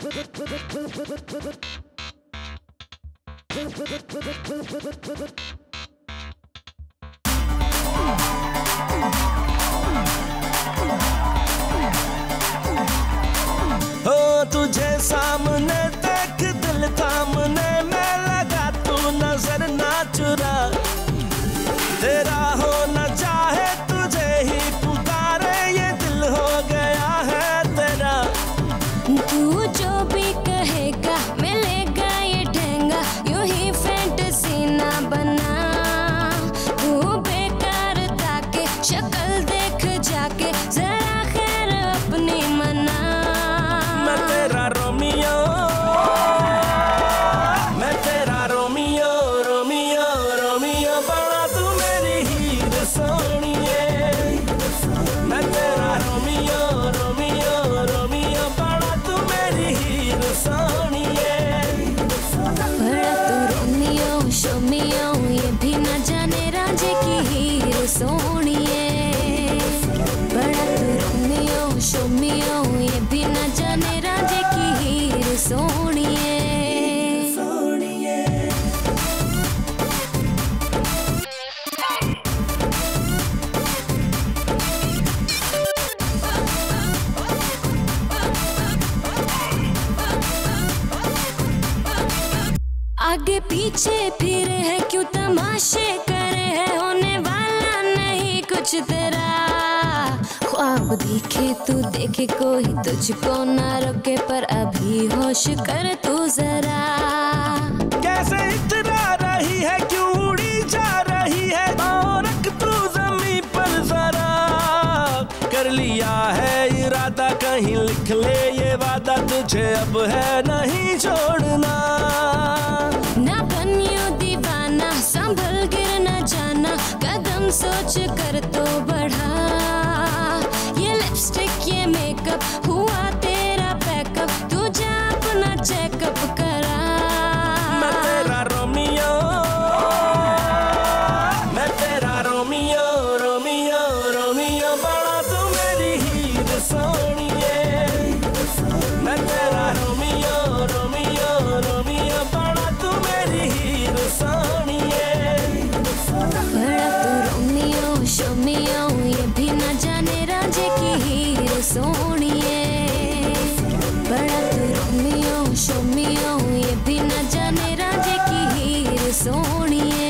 हो तुझे सामने देख दिल थामने में लगा, तू नजर ना चुरा। तेरा हो न चाहे तुझे ही पुकारे, ये दिल हो गया है तेरा। तू जो भी कहेगा मिलेगा ये ठेंगा, यूं ही फैंटेसी ना बना। तू बेकार ताके शक्ल देख जाके, जरा खैर अपनी मना। मैं तेरा रोमियो, मैं तेरा रोमियो, रोमियो रोमियो बना तू मेरी हीर सोनिए। मैं तेरा रोमियो, रोमियो रोमियो बना तू मेरी हीर सोनिए। बड़ा तू रोमियो शोमियो, ये भी न जाने रांझे की हीर सोनिए। बड़ा तू रोमियो शोमियो, ये भी न जाने रांझे की हीर सोनिए। आगे पीछे फिरे है क्यों तमाशे करे है, होने वाला नहीं कुछ तेरा। ख्वाब देखे तू देखे कोई तुझको ना रोके, पर अभी होश कर तू जरा। कैसे इतरा रही है, क्यों उड़ी जा रही है, पाँव रख तू जमीन पर जरा। कर लिया है इरादा, कहीं लिख ले ये वादा, तुझे अब है नहीं छोड़ना। ना बनियो दीवाना, संभल गिर न जाना, कदम सोच कर तो बढ़ा। ये लिपस्टिक ये मेकअप हुआ तेरा पैकअप, तू जा अपना चेकअप करा। मैं तेरा रोमियो, मैं तेरा रोमियो, रोमियो रोमियो बना तू मेरी हीर सोनिए। मैं तेरा रोमियो, रोमियो रोमियो बना तू मेरी हीर सोनिए। बड़ा तू रोमियो शोमियो, ये भी न जाने रांझे की हीर सोनिए। बड़ा तू रोमियो शोमियो, ये भी न जाने रांझे की हीर सोनिए।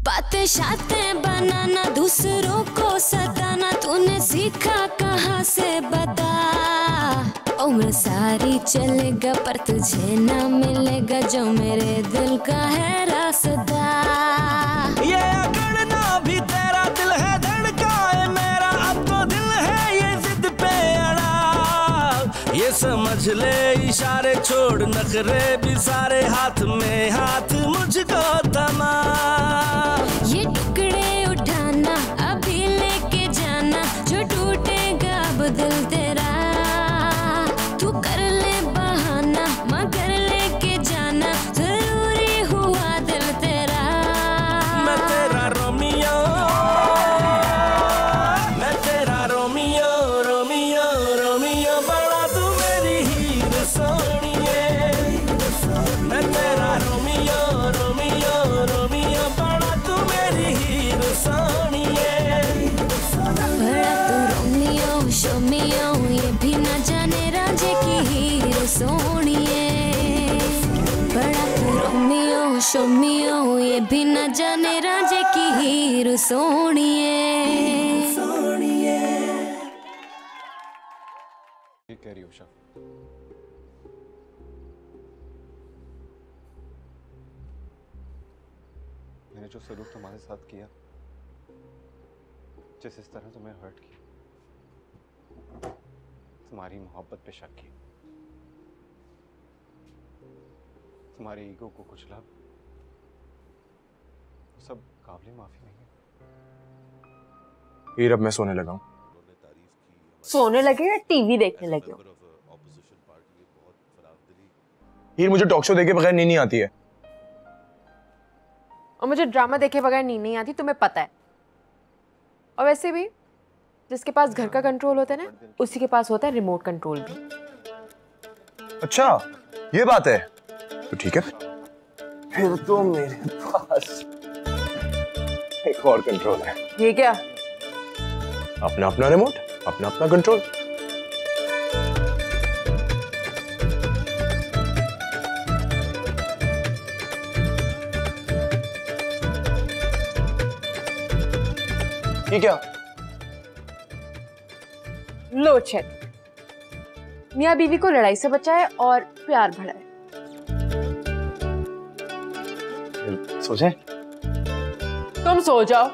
बातें शातें बनाना, दूसरों को सताना, तूने सीखा कहाँ से बता। उम्र सारी चलेगा पर तुझे ना मिलेगा, जो मेरे दिल का है रास्ता। ये अकड़ना भी तेरा दिल है, धड़का है मेरा, अब तो दिल है ये जिद पे अड़ा। ये समझ ले इशारे छोड़ नखरे भी सारे, हाथ में हाथ मुझको थमा। ये टुकड़े उठाना अभी लेके जाना, जो टूटेगा अब दिल तेरा। तू कर ले बहाना मगर लेके जाना, जरूरी हुआ दिल तेरा। मैं तेरा रोमियो, मैं तेरा रोमियो, रोमियो रोमियो बना तू मेरी हीर सोनिए। मैं तेरा रोमियो, रोमियो रोमियो बना तू मेरी हीर सोनिए। बड़ा तू रोमियो शोमियो, ये भी न जाने रांझे की हीर सोनिए। बड़ा तू रोमियो शोमियो, ये भी न जाने रांझे की हीर सोनिए। ये कह रही उषा, मैंने जो सलूक तुम्हारे साथ किया, जिस इस तरह तुम्हें हर्ट किया, तुम्हारी मोहब्बत पे शक किया, तुम्हारे ईगो को कुचला, सब काबिल माफी नहीं है। अब मैं सोने लगा हूँ। सोने लगे या टीवी देखने लगे हो? हीर, मुझे टॉक शो देखे बगैर नींद नहीं आती है। और मुझे ड्रामा देखे बगैर नींद नहीं आती, तुम्हें पता है। और वैसे भी जिसके पास घर का कंट्रोल होता है ना, उसी के पास होता है रिमोट कंट्रोल भी। अच्छा, ये बात है। तो ठीक है, फिर तो मेरे पास एक और कंट्रोल है। ये क्या? अपना अपना रिमोट, अपना अपना कंट्रोल। ये क्या? Load shed. मियाँ बीवी को लड़ाई से बचाए और प्यार बढ़ाए। सोचे? तुम सो जाओ,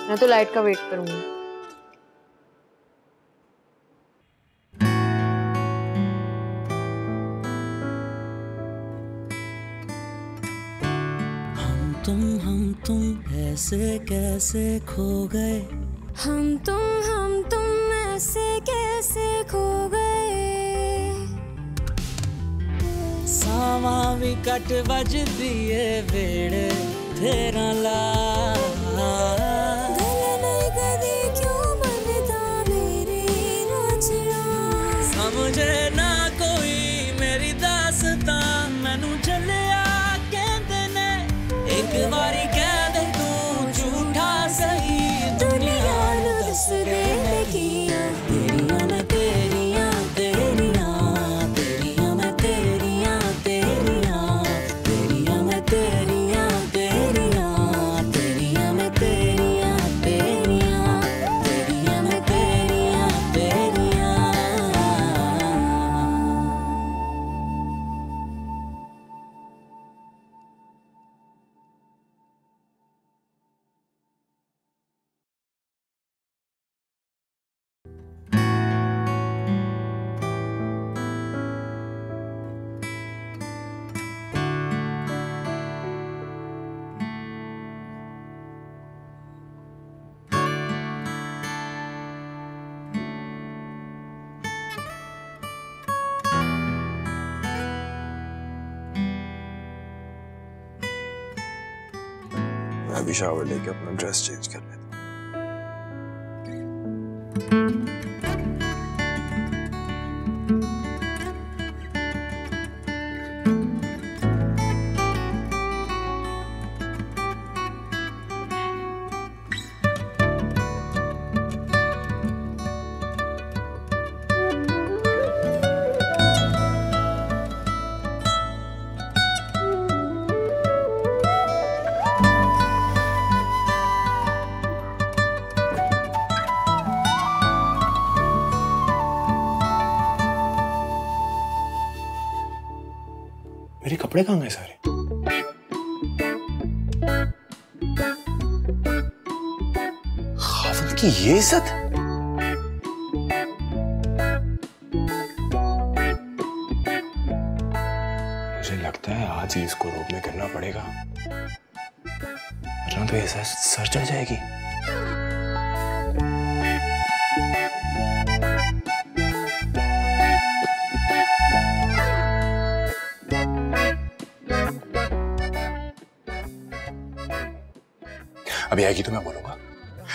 मैं तो लाइट का वेट करूंगी। हम तुम ऐसे कैसे खो गए, हम तुम ऐसे कैसे खो गए। सावा भी कट बज दिए वेड़े तेरा ला। समझे ना कोई मेरी दास्तां, मैनू चलिया कहंदे ने एक बारी कह दे तू झूठा सही, दुनिया नू दस दे लगियां तेरियां मैं तेरियां तेरियां, तेरियां मैं तेरियां तेरियां, तेरियां मैं तेरियां तेरियां, तेरियां मैं तेरियां तेरियां, तेरियां मैं तेरियां तेरियां। मैं भी शावर लेके अपना ड्रेस चेंज कर लेता हूँ। मेरे कपड़े कहाँ गए सारे? खाविंद की ये इज्जत। मुझे लगता है आज ही इसको रोक में करना पड़ेगा, वरना तो ऐसा सर चढ़ जाएगी। अभी आएगी तो मैं बोलूंगा,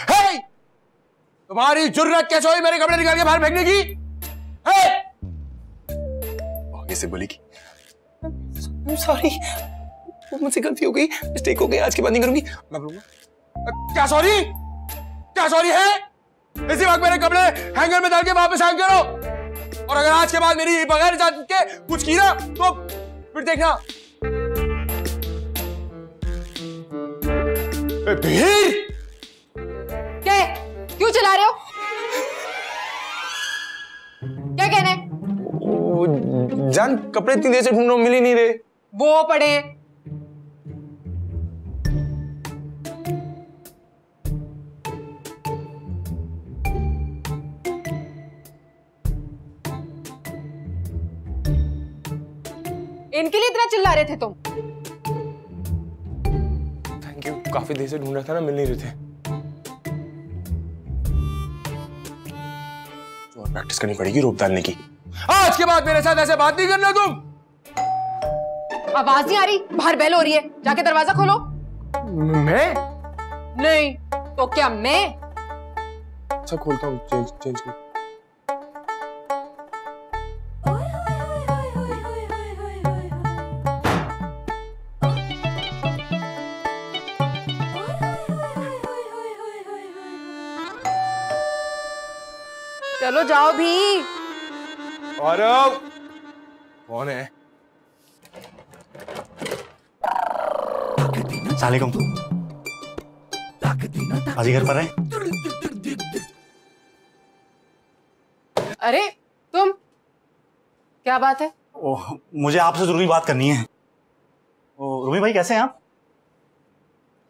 हे! तुम्हारी जुर्रत कैसे हुई मेरे कपड़े निकाल के बाहर फेंकने की? आगे से बोलेगी, सॉरी, मुझसे गलती हो गई, मिस्टेक हो गई, आज के बाद नहीं करूंगी। मैं बोलूंगा, क्या सॉरी? क्या सॉरी है? इसी वक्त मेरे कपड़े हैंगर में डाल के वापस हैंग करो, और अगर आज के बाद मेरी बगैर इजाजत के कुछ की ना तो फिर देखना। क्या? क्यों चला रहे हो? क्या कहना है? जान, कपड़े इतनी देर से ढूंढ रहा हूं, मिल ही नहीं रहे। वो पड़े। इनके लिए इतना चिल्ला रहे थे तुम? थैंक यू, काफी देर से ढूंढ रहा था ना, मिल नहीं रहे थे। और प्रैक्टिस करनी पड़ेगी रोप डालने की, आज के बाद मेरे साथ ऐसे बात नहीं करना तुम। आवाज नहीं आ रही? बाहर बेल हो रही है, जाके दरवाजा खोलो। मैं? नहीं तो क्या मैं? अच्छा खोलता हूँ, चेंज कर। चलो जाओ भी। और कौन है? सलाम बाजी घर पर है? अरे तुम, क्या बात है? ओह, मुझे आपसे जरूरी बात करनी है। रोमी भाई कैसे हैं आप?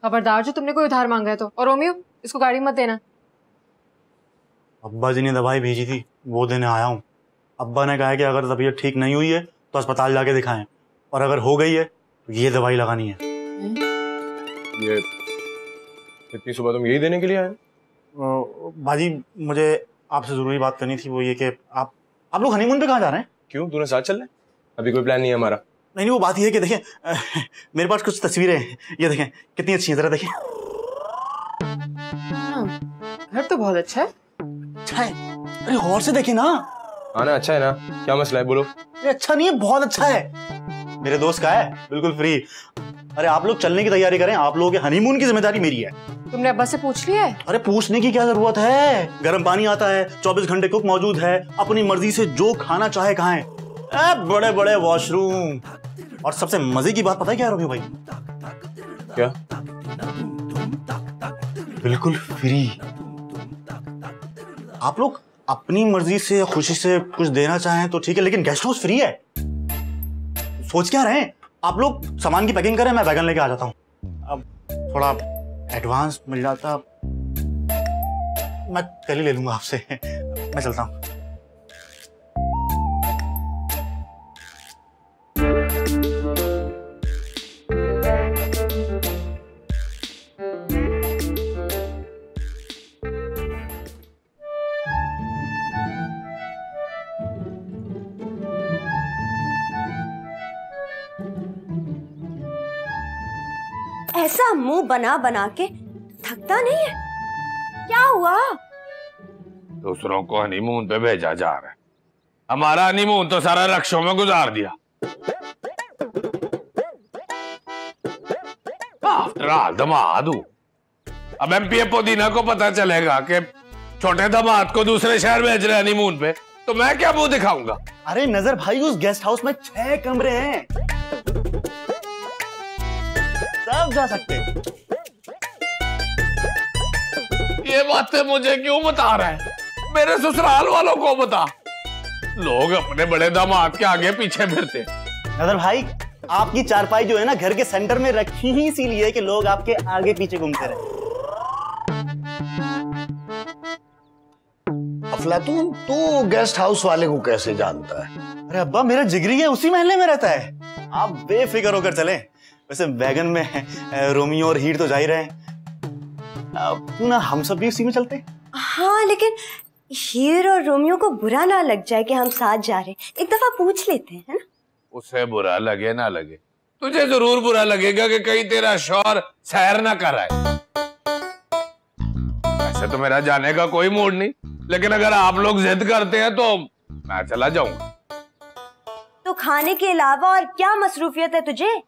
खबरदार जो तुमने कोई उधार मांगा है तो। और रोमियो, इसको गाड़ी मत देना। अब्बा जी ने दवाई भेजी थी, वो देने आया हूँ। अब्बा ने कहा है कि अगर तबीयत ठीक नहीं हुई है तो अस्पताल जाके दिखाएं, और अगर हो गई है तो ये दवाई लगानी है। ये इतनी सुबह तुम यही देने के लिए आए? बाजी मुझे आपसे जरूरी बात करनी थी, वो ये कि आप लोग हनीमून पे कहाँ जा रहे हैं? क्यों, तूने साथ चल रहे? अभी कोई प्लान नहीं है हमारा। नहीं वो बात ये है कि देखें मेरे पास कुछ तस्वीरें हैं, ये देखें कितनी अच्छी है, जरा देखें। घर तो बहुत अच्छा है। अच्छा है? अरे गौर से देखें ना। हाँ ना, अच्छा है ना। क्या मसला है, बोलो। ये अच्छा नहीं है, बहुत अच्छा है। मेरे दोस्त का है, बिल्कुल फ्री। अरे आप लोग चलने की तैयारी करें, आप लोगों के हनीमून की जिम्मेदारी मेरी है। तुमने अब्बा से पूछ लिया है? अरे पूछने की क्या जरूरत है, गर्म पानी आता है, 24 घंटे कुक मौजूद है, अपनी मर्जी से जो खाना चाहे खाएं, बड़े बड़े वॉशरूम। और सबसे मजे की बात पता है क्या रोमियो भाई? क्या? बिल्कुल फ्री। आप लोग अपनी मर्जी से खुशी से कुछ देना चाहें तो ठीक है, लेकिन गेस्ट हाउस फ्री है। सोच क्या रहे हैं आप लोग? सामान की पैकिंग करें, मैं वैगन लेके आ जाता हूँ। अब थोड़ा एडवांस मिल जाता, मैं कल ही ले लूंगा आपसे। मैं चलता हूँ। ऐसा मुंह बना बना के थकता नहीं है? क्या हुआ? दूसरों को हनीमून पे भेजा जा रहा है, हमारा हनीमून तो सारा रक्षों में गुजार दिया। आफ्टर ऑल दामाद हूं। अब एमपीए पुदीना को पता चलेगा कि छोटे दामाद को दूसरे शहर भेज रहे हनीमून पे, तो मैं क्या मुंह दिखाऊंगा? अरे नजर भाई, उस गेस्ट हाउस में 6 कमरे हैं, सब जा सकते हैं। ये बातें मुझे क्यों बता रहा है? मेरे ससुराल वालों को बता। लोग अपने बड़े दामाद के आगे पीछे फिरते। नजर भाई, आपकी चारपाई जो है ना घर के सेंटर में रखी ही इसीलिए कि लोग आपके आगे पीछे घूमते रहे। अफलातून, तू गेस्ट हाउस वाले को कैसे जानता है? अरे अब्बा, मेरा जिगरी है, उसी महल्ले में रहता है। आप बेफिक्र होकर चलें। वैसे वैगन में रोमियो और हीर तो जा ही रहे हैं, क्यों ना हम सब भी उसी में चलते हैं? हाँ, लेकिन हीर और रोमियो को बुरा ना लग जाए कि हम साथ जा रहे हैं। एक दफा पूछ लेते हैं, है ना? उसे बुरा लगे ना लगे, तुझे जरूर बुरा लगेगा कि कहीं तेरा शौहर सैर ना कराए। ऐसे तो मेरा जाने का कोई मूड नहीं, लेकिन अगर आप लोग जिद करते हैं तो मैं चला जाऊंगा। तो खाने के अलावा और क्या मसरूफियत है तुझे?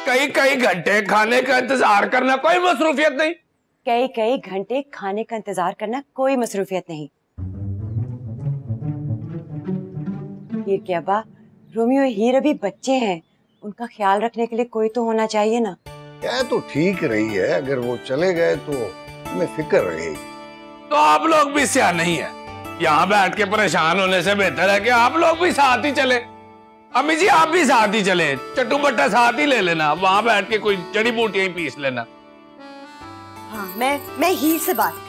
कई कई घंटे खाने का इंतजार करना कोई मसरूफियत नहीं। कई कई घंटे खाने का इंतजार करना कोई मसरूफियत नहीं। हीर के अब्बा, रोमियो हीर अभी बच्चे हैं, उनका ख्याल रखने के लिए कोई तो होना चाहिए ना। क्या तो ठीक रही है, अगर वो चले गए तो हमें फिक्र रहेगी। तो आप लोग भी सियान नहीं है, यहाँ बैठ के परेशान होने से बेहतर है कि आप लोग भी साथ ही चले। अम्मी जी, आप भी साथ ही चले, चट्टू बट्टा साथ ही ले लेना, वहां बैठ के कोई जड़ी बूटियां ही पीस लेना। हाँ, मैं हीर से बात कर।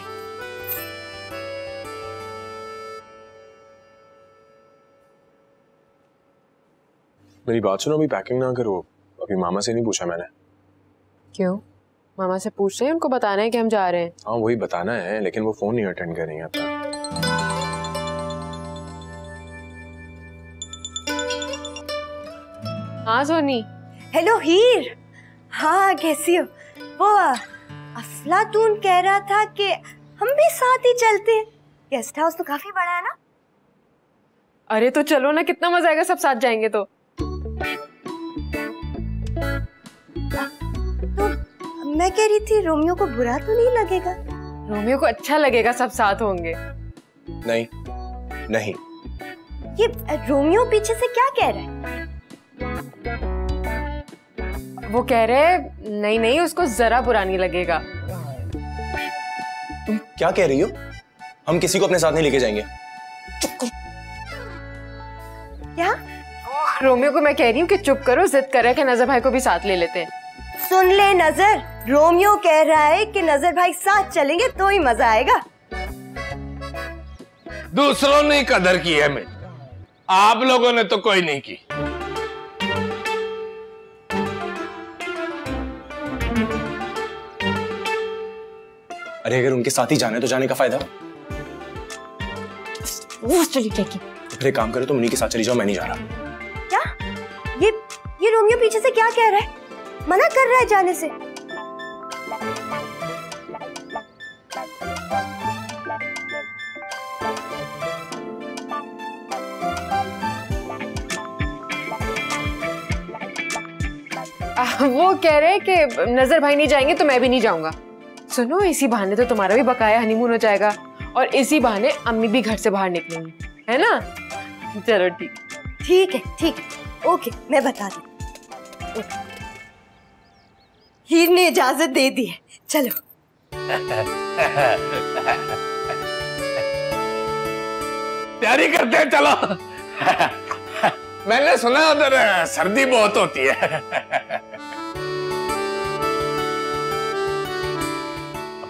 मेरी बात सुनो, अभी पैकिंग ना करो। अभी मामा से नहीं पूछा मैंने। क्यों? मामा से पूछ रहे हैं, उनको बताना है कि हम जा रहे हैं। हाँ वही बताना है, लेकिन वो फोन नहीं अटेंड कर रही है अपना। हाँ सोनी। हेलो हीर। हाँ कैसी हो? वो अफलातून कह रहा था कि हम भी साथ ही चलते हैं। गेस्ट हाउस तो काफी बड़ा है ना? अरे तो चलो ना, कितना मजा आएगा सब साथ जाएंगे तो मैं कह रही थी रोमियो को बुरा तो नहीं लगेगा? रोमियो को अच्छा लगेगा, सब साथ होंगे। नहीं नहीं। ये रोमियो पीछे से क्या कह रहा है? वो कह रहे नहीं नहीं, उसको जरा बुरा नहीं लगेगा। तुम क्या कह रही हो? हम किसी को अपने साथ नहीं लेके जाएंगे। क्या? रोमियो को मैं कह रही हूँ कि चुप करो, जिद कर रहा है कि नजर भाई को भी साथ ले लेते हैं। सुन ले नजर, रोमियो कह रहा है कि नजर भाई साथ चलेंगे तो ही मजा आएगा। दूसरों ने कदर की है मेरी, आप लोगों ने तो कोई नहीं की। अरे अगर उनके साथ ही जाना है तो जाने का फायदा। चलिए क्या की? फिर एक काम करो, तुम उन्हीं के साथ चली जाओ, मैं नहीं जा रहा। क्या? ये रोमियो पीछे से क्या कह रहा है? मना कर रहा है जाने से। वो कह रहे हैं कि नजर भाई नहीं जाएंगे तो मैं भी नहीं जाऊंगा। सुनो, इसी बहाने तो तुम्हारा भी बकाया हनीमून हो जाएगा और इसी बहाने अम्मी भी घर से बाहर निकलेंगी, है ना? चलो ठीक है। ओके, मैं बता दी। हीर ने इजाजत दे दी है, चलो। तैयारी करते हैं, चलो। मैंने सुना उधर सर्दी बहुत होती है।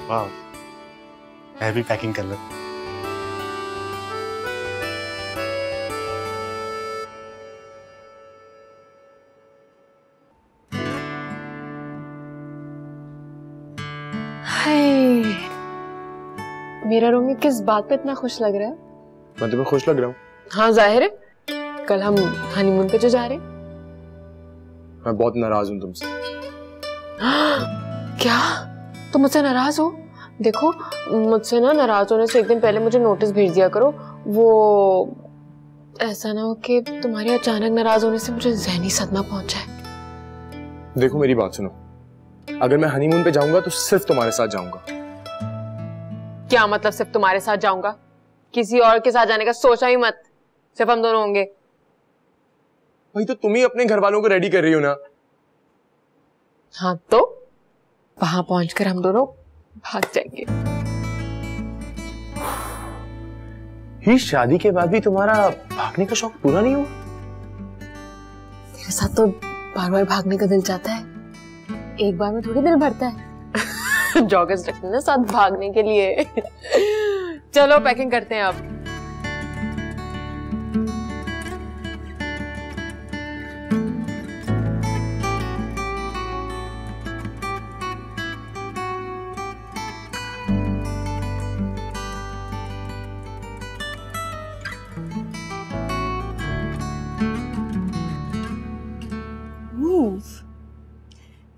वाह, मैं भी पैकिंग कर लूं। मेरा रोमियो किस बात पे इतना खुश लग रहा है? मैं तुम्हें खुश लग रहा हूँ? हाँ जाहिर है, कल हम हनीमून पे जो जा रहे हैं। मैं बहुत नाराज हूँ तुमसे। क्या तुम मुझसे नाराज हो? देखो, मुझसे ना नाराज होने से एक दिन पहले मुझे नोटिस भेज दिया करो। वो ऐसा ना हो कि तुम्हारे अचानक नाराज होने से मुझे ज़हनी सदमा पहुंचा है। देखो मेरी बात सुनो, अगर मैं हनीमून पे जाऊंगा तो सिर्फ तुम्हारे साथ जाऊंगा। क्या मतलब सिर्फ तुम्हारे साथ जाऊंगा? किसी और के साथ जाने का सोचा ही मत, सिर्फ हम दोनों होंगे। भाई तो तुम ही अपने घर वालों को रेडी कर रही हो ना? हाँ तो वहां पहुंचकर हम दोनों भाग जाएंगे। ही शादी के बाद भी तुम्हारा भागने का शौक पूरा नहीं हुआ? तेरे साथ तो बार बार भागने का दिल चाहता है, एक बार में थोड़ी दिल भरता है। जॉगर्स रखते ना साथ भागने के लिए। चलो पैकिंग करते हैं अब।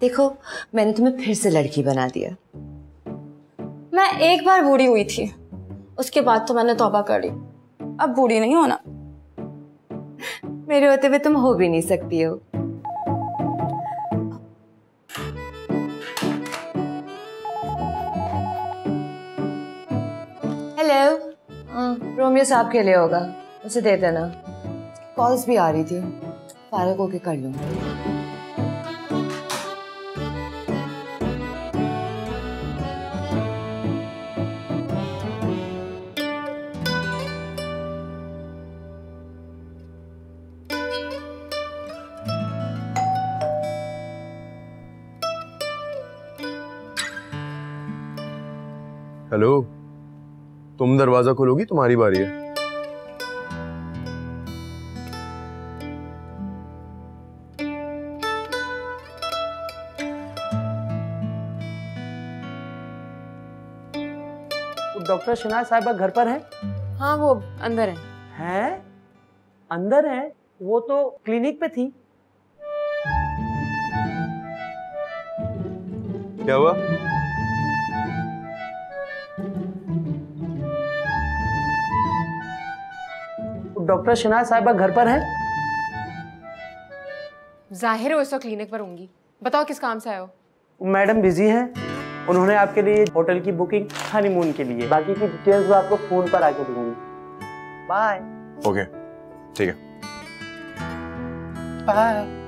देखो, मैंने तुम्हें फिर से लड़की बना दिया। मैं एक बार बूढ़ी हुई थी, उसके बाद तो मैंने तौबा कर ली, अब बूढ़ी नहीं होना। मेरे होते हुए तुम हो भी नहीं सकती हो। हेलो, रोमियो साहब के लिए होगा, उसे दे देना। कॉल्स भी आ रही थी, फारिग होके कर लूंगी। हेलो, तुम दरवाजा खोलोगी? तुम्हारी बारी है। डॉक्टर शनाज साहिबा घर पर है? हाँ वो अंदर है। हैं? अंदर है? वो तो क्लिनिक पे थी। क्या हुआ? डॉक्टर शनाज साहिबा घर पर है? जाहिर है इस वक्त क्लिनिक पर होंगी। बताओ किस काम से आए हो? मैडम बिजी हैं। उन्होंने आपके लिए होटल की बुकिंग हनीमून के लिए, बाकी की डिटेल्स वो आपको फोन पर आके दूंगी। बाय। ओके, ठीक है। बाय।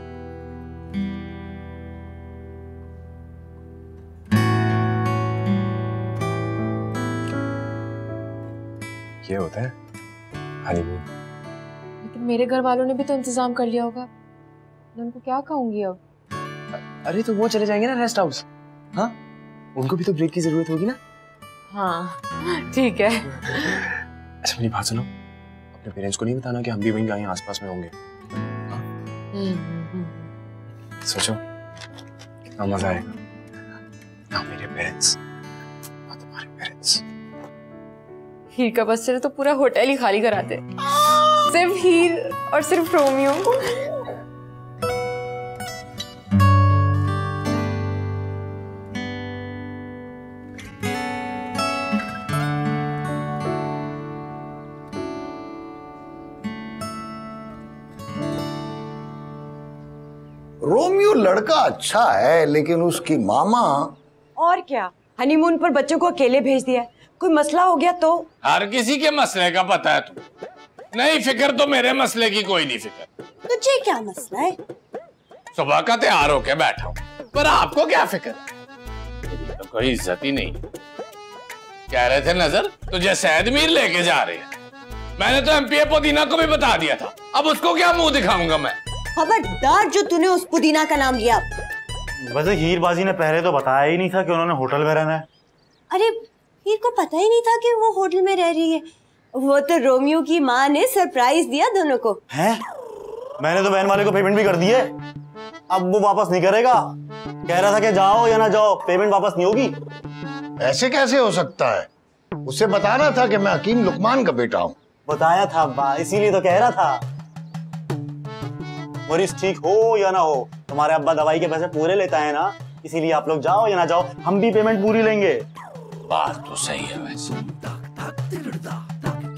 ये होता है हनीमून। लेकिन मेरे घर वालों ने भी तो इंतजाम कर लिया होगा, मैं उनको क्या कहूंगी अब? अरे तो वो चले जाएंगे ना रेस्ट हाउस। हाँ, उनको भी तो ब्रेक की जरूरत होगी ना। हाँ ठीक है। अच्छा मेरी बात सुनो, अपने पेरेंट्स को नहीं बताना कि हम भी वहीं कहीं आसपास में होंगे। हाँ? सोचो कितना मजा आएगा ना, मेरे पेरेंट्स और तुम्हारे पेरेंट्स। हीर का बस चले तो पूरा होटल ही खाली कराते, सिर्फ हीर और सिर्फ रोमियो। रोमियो लड़का अच्छा है, लेकिन उसकी मामा। और क्या, हनीमून पर बच्चों को अकेले भेज दिया, कोई मसला हो गया तो? हर किसी के मसले का पता है तू। नहीं फिक्र तो मेरे मसले की कोई नहीं फिक्र। तुझे क्या मसला है? सुबह का तैयार होके बैठा हूँ, पर आपको क्या फिक्र? तो कोई इज्जत ही नहीं। कह रहे थे नजर तुझे सैयद मीर लेके जा रहे हैं। मैंने तो एमपीए पुदीना को भी बता दिया था, अब उसको क्या मुंह दिखाऊंगा मैं? खबरदार जो तूने उस पुदीना का नाम लिया। वैसे हीरबाजी ने पहले तो बताया ही नहीं था कि उन्होंने होटल में रहना है। अरे हीर को पता ही नहीं था कि वो होटल में रह रही है। वो तो रोमियो की माँ ने सरप्राइज दिया दोनों को। हैं? मैंने तो वैन वाले को पेमेंट भी कर दी है, अब वो वापस नहीं करेगा। कह रहा था कि जाओ या ना जाओ पेमेंट वापस नहीं होगी। ऐसे कैसे हो सकता है? उसे बताना था कि मैं हकीम लुकमान का बेटा हूँ। बताया था अब्बा, इसीलिए तो कह रहा था। मरीज ठीक हो या ना हो, तुम्हारे अब्बा दवाई के पैसे पूरे लेता है ना, इसीलिए आप लोग जाओ या ना जाओ हम भी पेमेंट पूरी लेंगे। बात तो सही है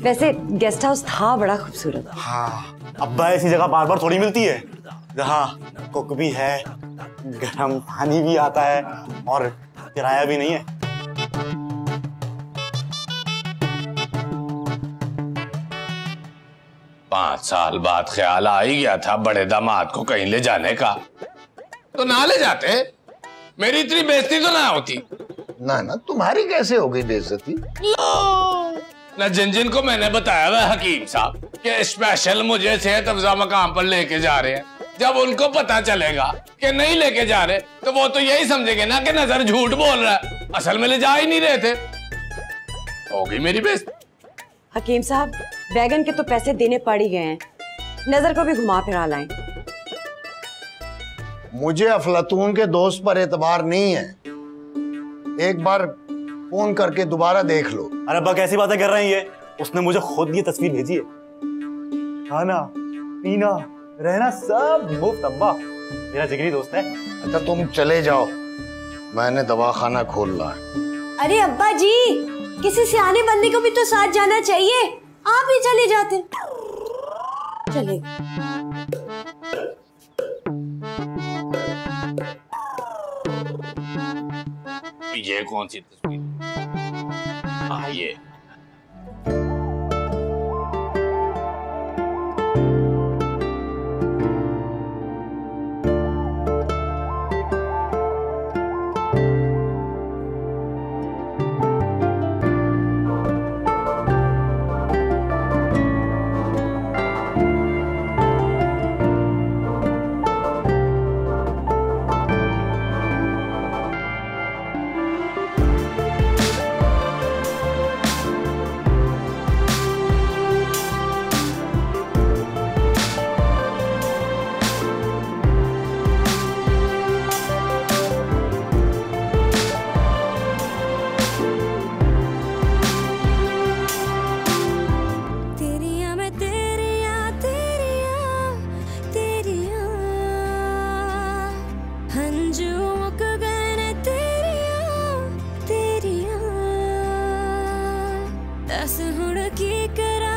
वैसे गेस्ट हाउस था बड़ा खूबसूरत। हाँ, अब्बा ऐसी जगह बार बार थोड़ी मिलती है, जहाँ कुक भी है, गर्म पानी भी आता है और किराया भी नहीं है। पांच साल बाद ख्याल आ ही गया था बड़े दामाद को कहीं ले जाने का, तो ना ले जाते, मेरी इतनी बेइज्जती तो ना होती। ना ना, तुम्हारी कैसे हो गई बेइज्जती? ना जिन को मैंने बताया हुआ हकीम साहब कि स्पेशल मुझे सेहत अफजा मकाम पर लेके जा रहे हैं, जब उनको पता चलेगा कि नहीं लेके जा रहे तो वो तो यही समझेंगे ना कि नजर झूठ बोल रहा है, असल में ले जा ही नहीं रहे थे। हो गई मेरी बेइज्जती। हकीम साहब बैगन के तो पैसे देने पड़ ही गए हैं, नजर को भी घुमा फिरा लाएं। मुझे अफलातून के दोस्त पर एतबार नहीं है, एक बार फोन करके दोबारा देख लो। अरे अब्बा कैसी बातें कर रहे हैं ये? उसने मुझे खुद ये तस्वीर भेजी है। खाना पीना रहना सब मुफ्त अब्बा, मेरा जिगरी दोस्त है। अच्छा तुम चले जाओ, मैंने दवाखाना खोलना है। अरे अब्बा जी, किसी सियाने बंदे को भी तो साथ जाना चाहिए, आप ही चले जाते। चले ये कौन सी तस्वीर? हाँ ये दस हुण की करा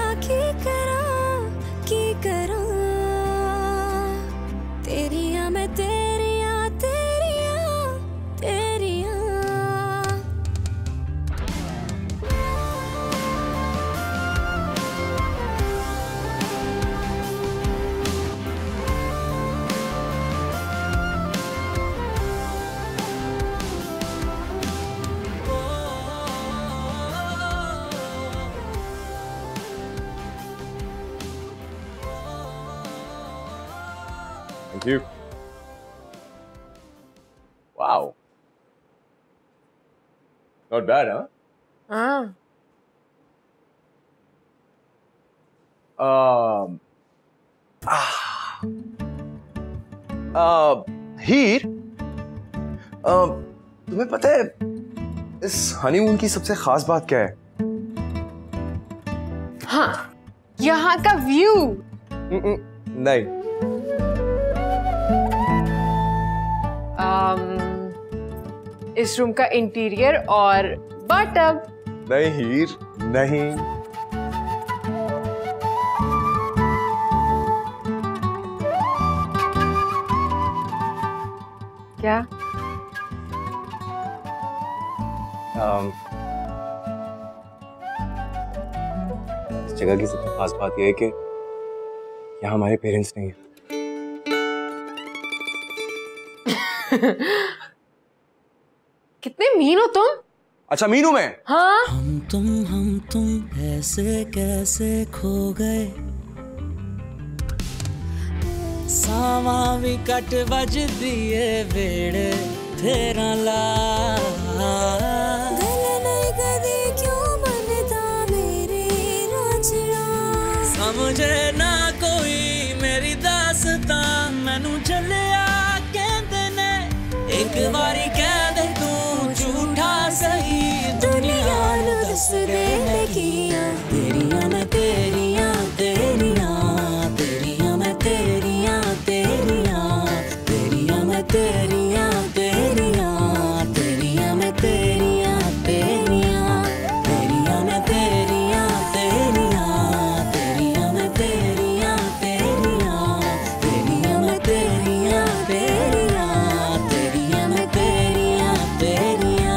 तेरिया मैं तेरिया Thank you. Wow. Not bad, huh? हीर, तुम्हें पता है इस हनीमून की सबसे खास बात क्या है? हाँ, यहाँ का व्यू। नहीं। इस रूम का इंटीरियर और बाथटब। नहीं हीर, नहीं। क्या? इस जगह की सबसे खास बात यह है कि यहाँ हमारे पेरेंट्स नहीं है। कितने मीन हो तुम? अच्छा मीनू मैं? हाँ। हम तुम ऐसे कैसे खो गए, सावा भी कट बज दिए वेड़े फेरा ला, दिल नहीं कदी क्यों बनता मेरे रांझना, समझे ना कोई मेरी दास्तां, मैनू चलिया कहंदे ने एक बारी कह दे तू झूठा सही, दुनिया नू दस दे लगियां तेरियां मैं तेरियां तेरियां तेरियां मैं तेरियां तेरियां तेरियां मैं तेरियां तेरियां तेरियां मैं तेरियां तेरियां तेरियां मैं तेरियां तेरियां तेरियां मैं तेरियां तेरियां तेरियां मैं तेरियां तेरियां तेरियां मैं तेरियां तेरियां।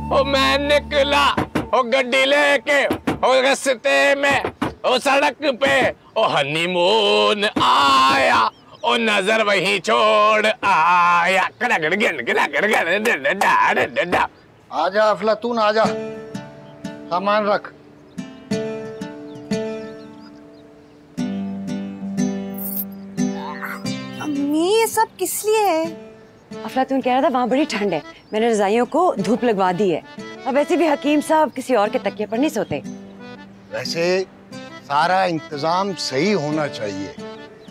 ओ मैं निकला ओ गड्डी लेके ओ रस्ते में ओ सड़क पे ओ हनीमून आया ओ नजर वहीं छोड़ आया। आजा अफलातून आजा, सामान रख। अम्मी ये सब किस लिए है? अफलातून कह रहा था वहाँ बड़ी ठंड है, मैंने रजाइयों को धूप लगवा दी है। अब वैसे भी हकीम साहब किसी और के तकिए पर नहीं सोते। वैसे सारा इंतजाम सही होना चाहिए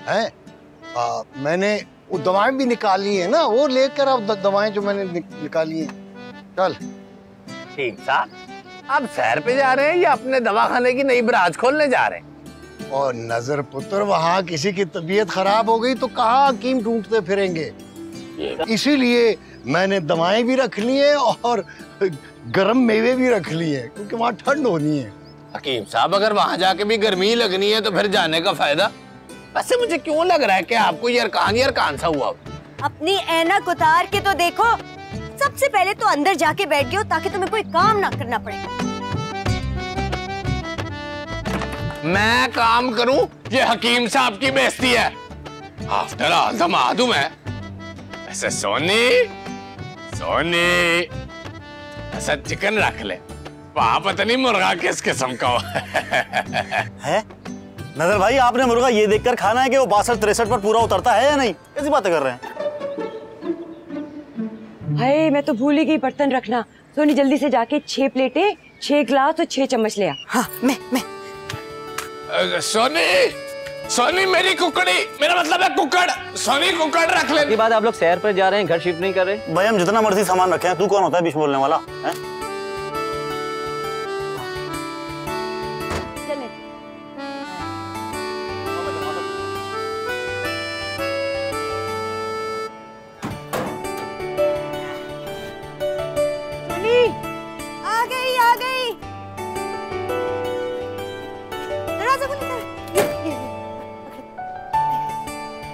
है। मैंने वो दवाएं भी निकाली है ना, वो लेकर अब दवाएं जो मैंने निकाली हैं। चल ठीक साहब, आप सैर पे जा रहे हैं या अपने दवाखाने की नई ब्रांच खोलने जा रहे हैं? और नजर पुत्र वहाँ किसी की तबीयत खराब हो गई तो कहाँ हकीम ढूंढते फिरेंगे, इसीलिए मैंने दवाएं भी रख ली हैं और गर्म मेवे भी रख लिए हैं, क्योंकि वहाँ ठंड होनी है। हकीम साहब अगर वहां जाके भी गर्मी लगनी है तो फिर जाने का फायदा? वैसे मुझे क्यों लग रहा है कि आपको यरकान सा हुआ। अपनी ऐनक उतार के तो देखो। सबसे पहले तो अंदर जाके बैठ गए हो ताकि तुम्हें कोई काम ना करना पड़े। मैं काम करूं, ये हकीम साहब की बेइज्जती है। आफ्टर ऑल दामाद हूं मैं। ऐसे सोनी ऐसा चिकन रख ले, वहां पता नहीं मुर्गा किस किस्म का हो। है नजर भाई, आपने मुर्गा ये देखकर खाना है कि वो 62-63 पर पूरा उतरता है या नहीं? कैसी बातें कर रहे हैं? हाय मैं तो भूल ही गई बर्तन रखना। सोनी जल्दी से जाके 6 प्लेटें, 6 गिलास और 6 चम्मच ले आ। हाँ मैं सोनी मेरी कुकड़ी, मेरा मतलब है कुकड़। सोनी कुकड़ रख ले। के बाद आप लोग सैर पर जा रहे हैं, घर शिफ्ट नहीं कर रहे? भाई हम जितना मर्जी सामान रखे हैं, तू कौन होता है बीच बोलने वाला है? आ गई। दरवाजा खोलो, ये।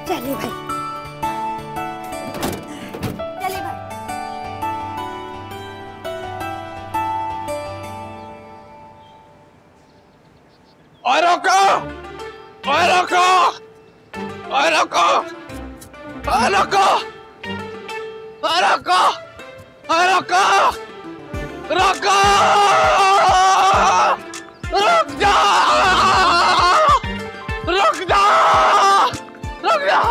चलिए भाई, चलिए भाई। और रोको, और रोको, और रोको, और रोको, और रोको, और रोको, रोको, रुक जा, रुक जा, रुक जा।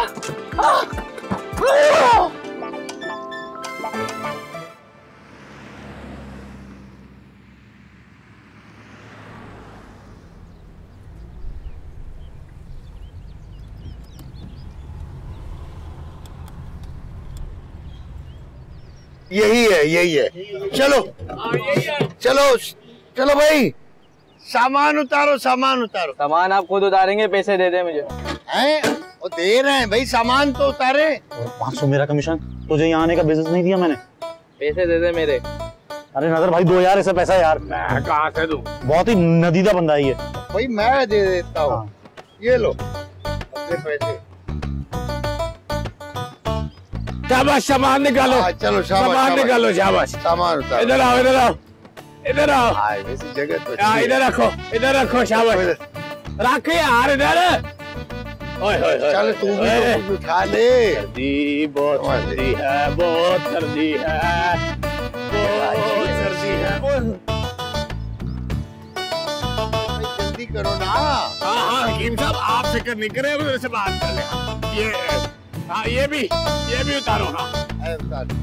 यही है, यही है। चलो चलो चलो भाई, सामान उतारो, सामान उतारो। सामान आप खुद उतारेंगे, पैसे दे दे मुझे। हैं? वो दे रहे हैं भाई, सामान तो उतारे। 500 मेरा कमीशन। तुझे यहाँ आने का बिजनेस नहीं दिया मैंने। पैसे दे दे मेरे। अरे नजर भाई, 2000 ऐसा पैसा यार। मैं कहाँ से दूं? बहुत ही नदीदा बंदा है ये। भाई मैं दे देता हूँ। ये लो अपने पैसे। शाबाश, सामान निकालो। चलो शाबाश, सामान निकालो, शाबाश। सामान उतारो। इधर आओ, इधर आओ, इधर आओ। वैसी जगह तो इधर रखो, इधर रखो, शाबाश। रख यार इधर। ओए ओए ओए, चल तू भी तो कुछ उठा ले। सर्दी बहुत, सर्दी है, बहुत सर्दी है, बहुत सर्दी है। जल्दी करो ना। हाँ हाँ हकीम साहब, आप फिक्र नहीं करें, मेरे से बात कर ले। ये हाँ, ये भी उतारो। हाँ उतारो।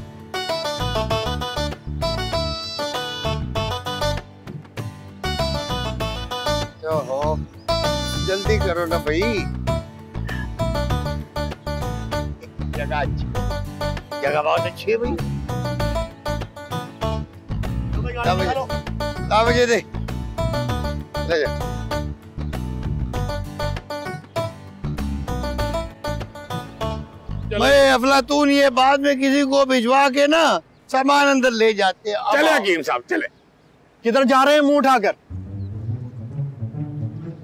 हो जल्दी करो ना भाई। जगह अच्छी, जगह बहुत अच्छी है भाई। मुझे दे, ले जा। मैं अफलातून ये बाद में किसी को भिजवा के ना सामान अंदर ले जाते हैं। चले हकीम साहब, चले। किधर जा रहे हैं मुंह उठाकर?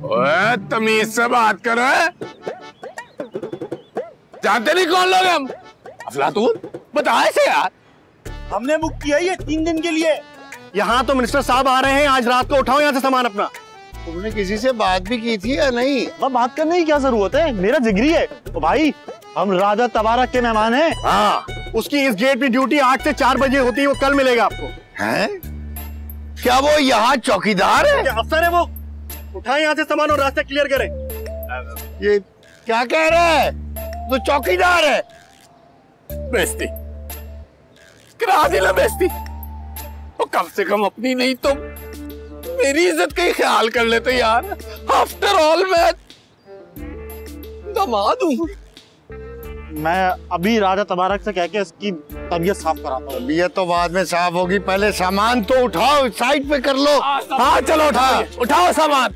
ओए तमीज से बात करो। जानते नहीं कौन लोग हम? अफलातून बता ऐसे यार। हमने बुक किया ये 3 दिन के लिए। यहाँ तो मिनिस्टर साहब आ रहे हैं, आज रात को उठाओ यहाँ से सामान अपना। तुमने किसी से बात भी की थी या नहीं? बात करने की क्या जरूरत है, मेरा जिगरी है। तो भाई हम राजा तबारक के मेहमान हैं। हाँ, उसकी इस गेट पे ड्यूटी 8 से 4 बजे होती है, वो कल मिलेगा आपको। हैं? क्या वो यहाँ चौकीदार है? अफसर है वो। उठाए यहाँ से सामान और रास्ता क्लियर करें। ये क्या कह रहा है? तो चौकीदार है। बेइज्जती करा दिला, बेइज्जती। तो कम से कम अपनी नहीं तो मेरी इज्जत का ही ख्याल कर लेते यार। आफ्टर ऑल मैं दामाद हूँ। मैं अभी राजा तबारक से कह के इसकी तबीयत साफ कराता हूँ। तबीयत तो बाद में साफ होगी, पहले सामान तो उठाओ, साइड पे कर लो। हाँ चलो उठाओ, उठाओ सामान।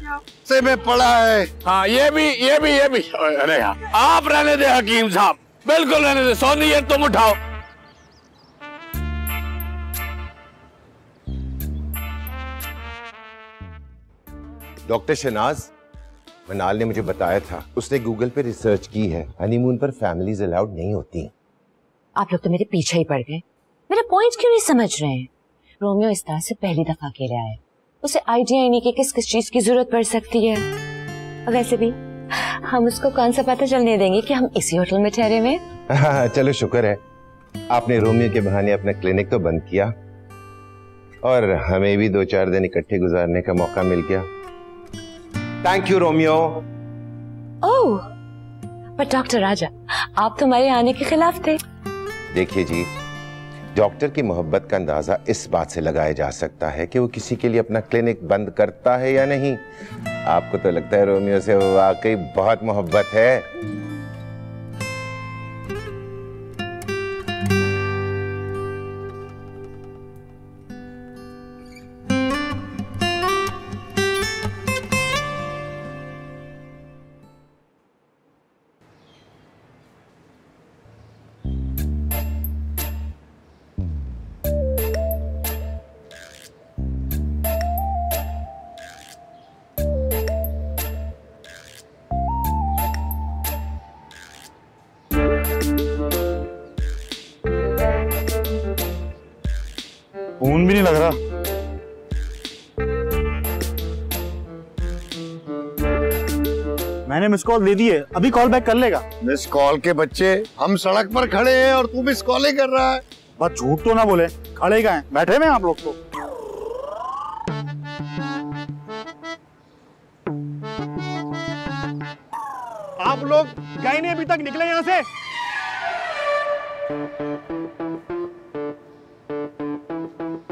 से में पड़ा है। हाँ ये भी। अरे यार आप रहने दे हकीम साहब, बिल्कुल रहने दे। सोनी ये तुम उठाओ। डॉक्टर शहनाज मनाल ने मुझे बताया था, उसने गूगल पे रिसर्च की है, हनीमून पर फैमिलीज अलाउड नहीं होती। आप लोग तो मेरे पीछे ही पड़ गए। मेरे पॉइंट क्यों नहीं समझ रहे हैं? रोमियो इस तरह से पहली दफा अकेले आया, उसे आइडिया ही नहीं कि किस किस चीज की जरूरत पड़ सकती है। वैसे भी हम उसको कौन सा पता चलने देंगे कि हम इसी होटल में ठहरे हुए। चलो शुक्र है आपने रोमियो के बहाने अपना क्लिनिक तो बंद किया और हमें भी 2-4 दिन इकट्ठे गुजारने का मौका मिल गया। Thank you Romeo. ओह, पर डॉक्टर राजा आप तो हमारे आने के खिलाफ थे। देखिए जी, डॉक्टर की मोहब्बत का अंदाजा इस बात से लगाया जा सकता है कि वो किसी के लिए अपना क्लिनिक बंद करता है या नहीं। आपको तो लगता है रोमियो से वाकई बहुत मोहब्बत है। लग रहा। मैंने मिस कॉल दे दी है, अभी कॉल बैक कर लेगा। मिस कॉल के बच्चे, हम सड़क पर खड़े हैं और तू मिस कॉल ही कर रहा है। बस झूठ तो ना बोले, खड़े का हैं, बैठे हुए आप लोग तो। आप लोग गए नहीं अभी तक, निकले यहां से।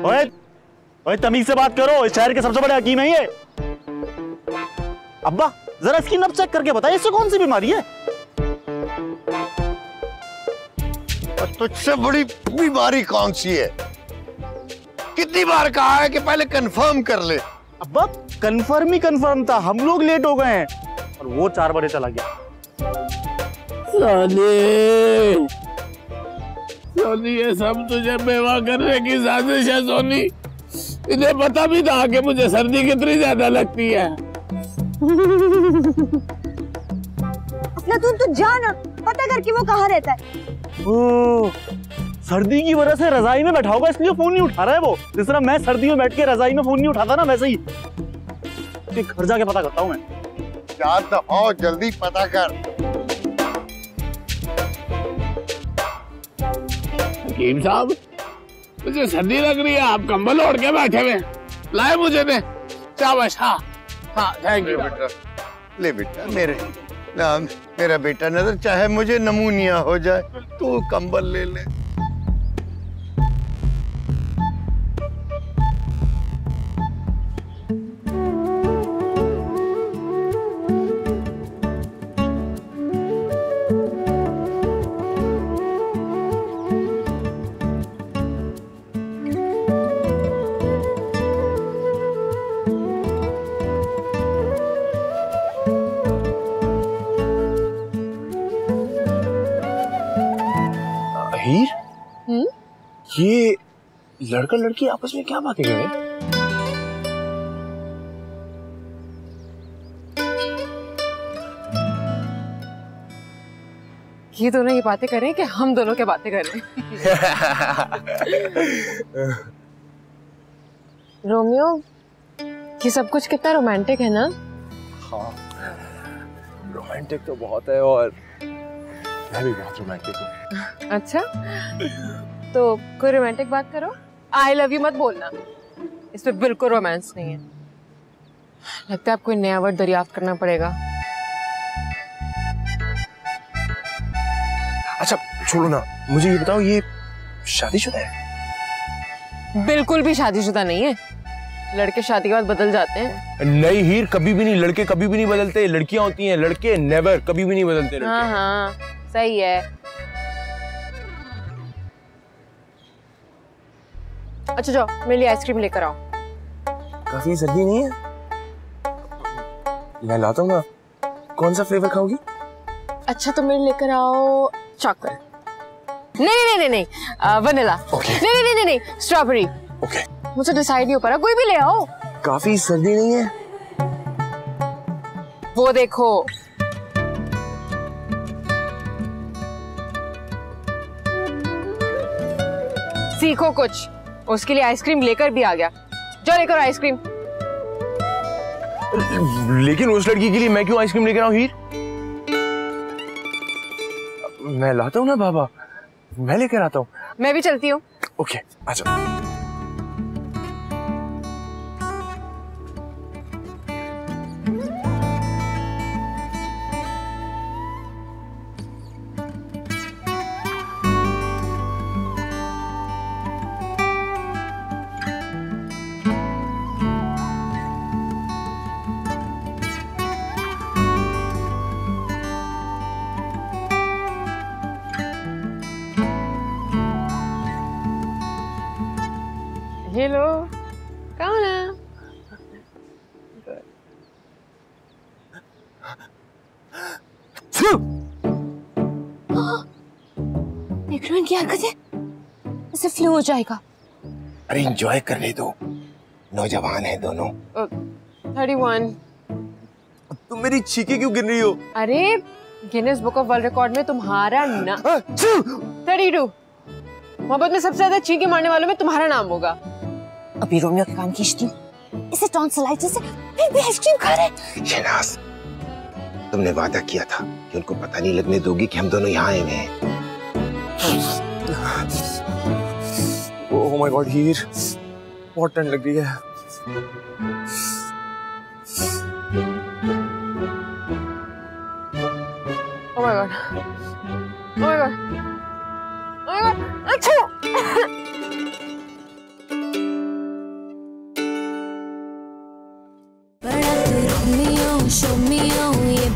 ओए, ओए तमीज से बात करो, इस शहर के सबसे बड़े हकीम है ये। अब्बा जरा इसकी नब्ज चेक करके बताइए, इससे कौन सी बीमारी है? तुझसे बड़ी बीमारी कौन सी है? कितनी बार कहा है कि पहले कंफर्म कर ले। अब्बा कंफर्म ही कंफर्म था, हम लोग लेट हो गए हैं और वो 4 बजे चला गया। सोनी, ये सब तुझे बेवा करने की साजिश है सोनी। इन्हें पता भी था कि मुझे सर्दी कितनी ज्यादा लगती है। अफलातून तू जा ना, पता कर कि वो कहाँ रहता है। ओ, सर्दी की वजह से रजाई में बैठा होगा, इसलिए फोन नहीं उठा रहा है वो। जिस तरह मैं सर्दी में बैठ के रजाई में फोन नहीं उठाता ना, वैसे ही घर जाके पता करता हूँ मैं। जा तो आओ, जल्दी पता कर। हकीम साहब, मुझे सर्दी लग रही है, आप कंबल ओढ़ के बैठे हुए, लाए मुझे दे। शाबाश। हाँ हाँ, थैंक यू बेटा। ले बेटा, मेरा बेटा नजर, चाहे मुझे नमूनिया हो जाए, तू कंबल ले ले। हीर, ये लड़का लड़की आपस में क्या बातें कर रहे हैं? ये दोनों ये बातें कर रहे हैं कि हम दोनों क्या बातें कर रहे हैं। रोमियो, ये सब कुछ कितना रोमांटिक है ना? हाँ, रोमांटिक तो बहुत है और मैं भी बहुत रोमांटिक हूँ। अच्छा, तो कोई रोमांटिक बात करो। आई लव यू मत बोलना, इसमें बिल्कुल रोमांस नहीं है। लगता है आपको नया वर्ड दरियाफ्त करना पड़ेगा। अच्छा छोड़ो ना, मुझे ये बताओ, ये शादीशुदा है? बिल्कुल भी शादीशुदा नहीं है। लड़के शादी के बाद बदल जाते हैं। नहीं हीर, कभी भी नहीं, लड़के कभी भी नहीं बदलते, लड़कियां होती हैं, लड़के नेवर, कभी भी नहीं बदलते लड़के। हाँ हाँ सही है। अच्छा जाओ, मेरे लिए आइसक्रीम लेकर आओ। काफी सर्दी नहीं है, मैं लाता हूँ ना। कौन सा फ्लेवर खाओगी? अच्छा तो मेरे लेकर आओ चॉकलेट। नहीं नहीं नहीं, वनीला। नहीं नहीं नहीं नहीं, स्ट्रॉबेरी। ओके। मुझे डिसाइड नहीं हो पा रहा, कोई भी ले आओ। काफी सर्दी नहीं है? वो देखो, सीखो कुछ। उसके लिए आइसक्रीम लेकर भी आ गया। जाओ लेकर आइसक्रीम। लेकिन उस लड़की के लिए मैं क्यों आइसक्रीम लेकर आऊं हीर? मैं लाता हूँ ना बाबा, मैं लेकर आता हूँ। मैं भी चलती हूँ। ओके, अच्छा। हेलो, कौन है? की हरकतें, इसे फ्लू हो जाएगा। अरे एंजॉय करने दो, नौजवान है दोनों। 31। तुम मेरी चीखें क्यों गिन रही हो? अरे Guinness book of world record में तुम्हारा ना 32। मोहब्बत में सबसे ज्यादा चीखें मारने वालों में तुम्हारा नाम होगा। अभी रोमियो के कान खींचती हूँ। इसे टॉन्सिलाइटिस से फिर भी आइसक्रीम खा रहे। शहनाज, तुमने वादा किया था कि उनको पता नहीं लगने दोगी कि हम दोनों यहाँ आए हुए हैं। ओह माय गॉड हीर, बहुत ठंड लग रही है। Oh my God, oh my God, oh my God, अच्छा। रोमियो शोमियो ये